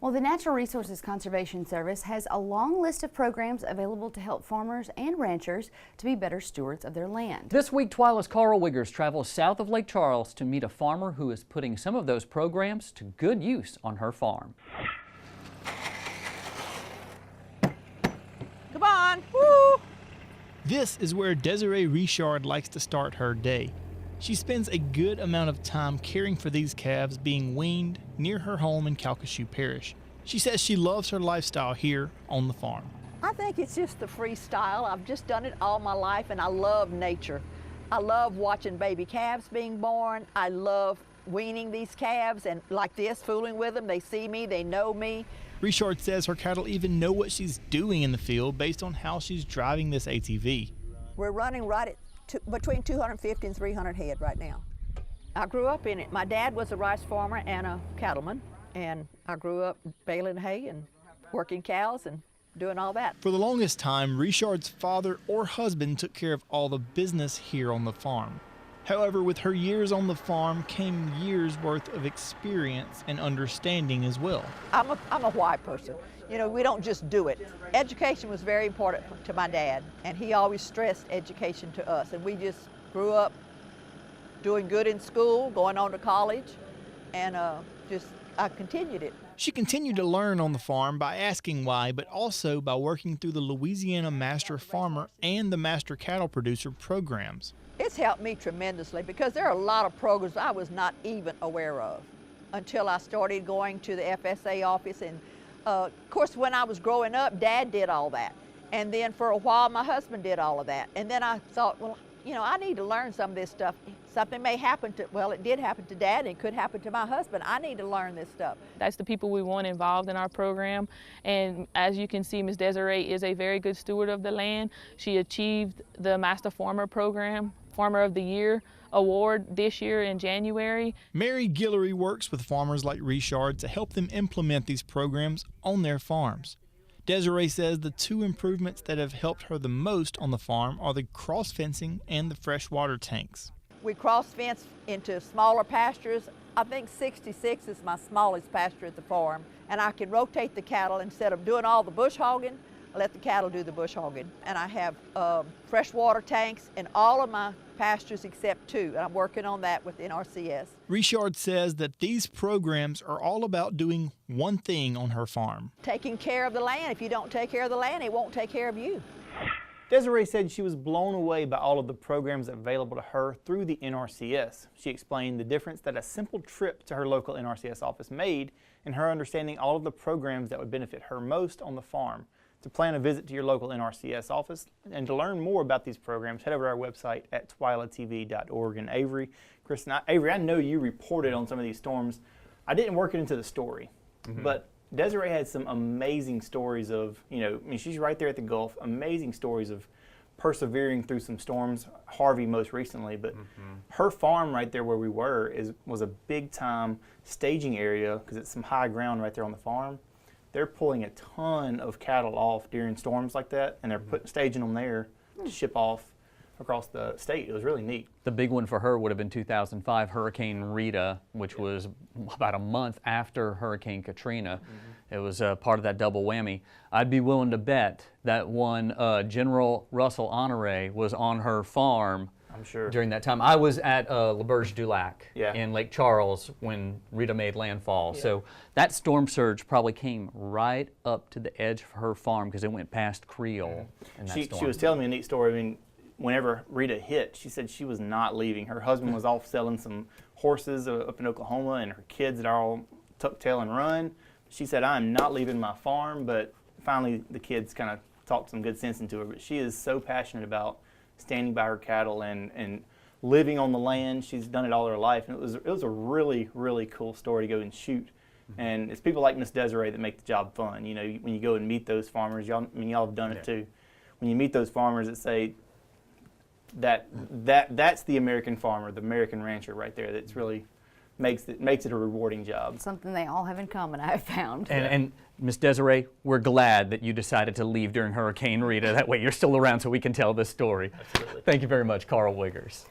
Well, the Natural Resources Conservation Service has a long list of programs available to help farmers and ranchers to be better stewards of their land. This week, TWILA's Karl Wiggers travels south of Lake Charles to meet a farmer who is putting some of those programs to good use on her farm. Come on, woo! This is where Dezeré Richard likes to start her day. She spends a good amount of time caring for these calves being weaned near her home in Calcasieu Parish. She says she loves her lifestyle here on the farm. I think it's just the freestyle. I've just done it all my life, and I love nature. I love watching baby calves being born. I love weaning these calves and like this, fooling with them. They see me, they know me. Richard says her cattle even know what she's doing in the field based on how she's driving this ATV. We're running right at between 250 and 300 head right now. I grew up in it. My dad was a rice farmer and a cattleman, and I grew up baling hay and working cows and doing all that. For the longest time, Richard's father or husband took care of all the business here on the farm. However, with her years on the farm came years worth of experience and understanding as well. I'm a why person. You know, we don't just do it. Education was very important to my dad, and he always stressed education to us. And we just grew up doing good in school, going on to college, and I continued it. She continued to learn on the farm by asking why, but also by working through the Louisiana Master Farmer and the Master Cattle Producer programs. It's helped me tremendously because there are a lot of programs I was not even aware of until I started going to the FSA office. And of course, when I was growing up, Dad did all that. And then for a while, my husband did all of that. And then I thought, well, you know, I need to learn some of this stuff. Something may happen to, well, it did happen to Dad, and it could happen to my husband. I need to learn this stuff. That's the people we want involved in our program. And as you can see, Ms. Dezeré is a very good steward of the land. She achieved the Master Farmer Program Farmer of the Year award this year in January. Mary Guillory works with farmers like Richard to help them implement these programs on their farms. Dezeré says the two improvements that have helped her the most on the farm are the cross fencing and the freshwater tanks. We cross fence into smaller pastures. I think 66 is my smallest pasture at the farm, and I can rotate the cattle instead of doing all the bush hogging. I let the cattle do the bush hogging. And I have freshwater tanks in all of my pastures except two, and I'm working on that with NRCS. Richard says that these programs are all about doing one thing on her farm. Taking care of the land. If you don't take care of the land, it won't take care of you. Dezeré said she was blown away by all of the programs available to her through the NRCS. She explained the difference that a simple trip to her local NRCS office made in her understanding all of the programs that would benefit her most on the farm. To plan a visit to your local NRCS office and to learn more about these programs, head over to our website at twilatv.org. And Avery, Kristen, Avery, I know you reported on some of these storms. I didn't work it into the story, but Dezeré had some amazing stories of, you know, I mean, she's right there at the Gulf, amazing stories of persevering through some storms, Harvey most recently, but her farm right there where we were was a big time staging area because it's some high ground right there on the farm. They're pulling a ton of cattle off during storms like that, and they're staging them there to ship off across the state. It was really neat. The big one for her would have been 2005 Hurricane Rita, which was about a month after Hurricane Katrina. It was part of that double whammy. I'd be willing to bet that one General Russell Honore was on her farm. I'm sure. During that time. I was at La Berge du Lac in Lake Charles when Rita made landfall. So that storm surge probably came right up to the edge of her farm because it went past Creole. In that storm. She was telling me a neat story. I mean, whenever Rita hit, she said she was not leaving. Her husband was off selling some horses up in Oklahoma, and her kids had all tucked tail and run. She said, I'm not leaving my farm, but finally the kids kind of talked some good sense into her. But she is so passionate about standing by her cattle and living on the land. She's done it all her life, and it was a really, really cool story to go and shoot. And it's people like Miss Dezeré that make the job fun. You know, when you go and meet those farmers, y'all have done it too. When you meet those farmers that say that's the American farmer, the American rancher right there. That's really makes it a rewarding job. Something they all have in common, I have found. And Miss Dezeré, we're glad that you decided to leave during Hurricane Rita. That way you're still around so we can tell this story. Absolutely. Thank you very much, Karl Wiggers.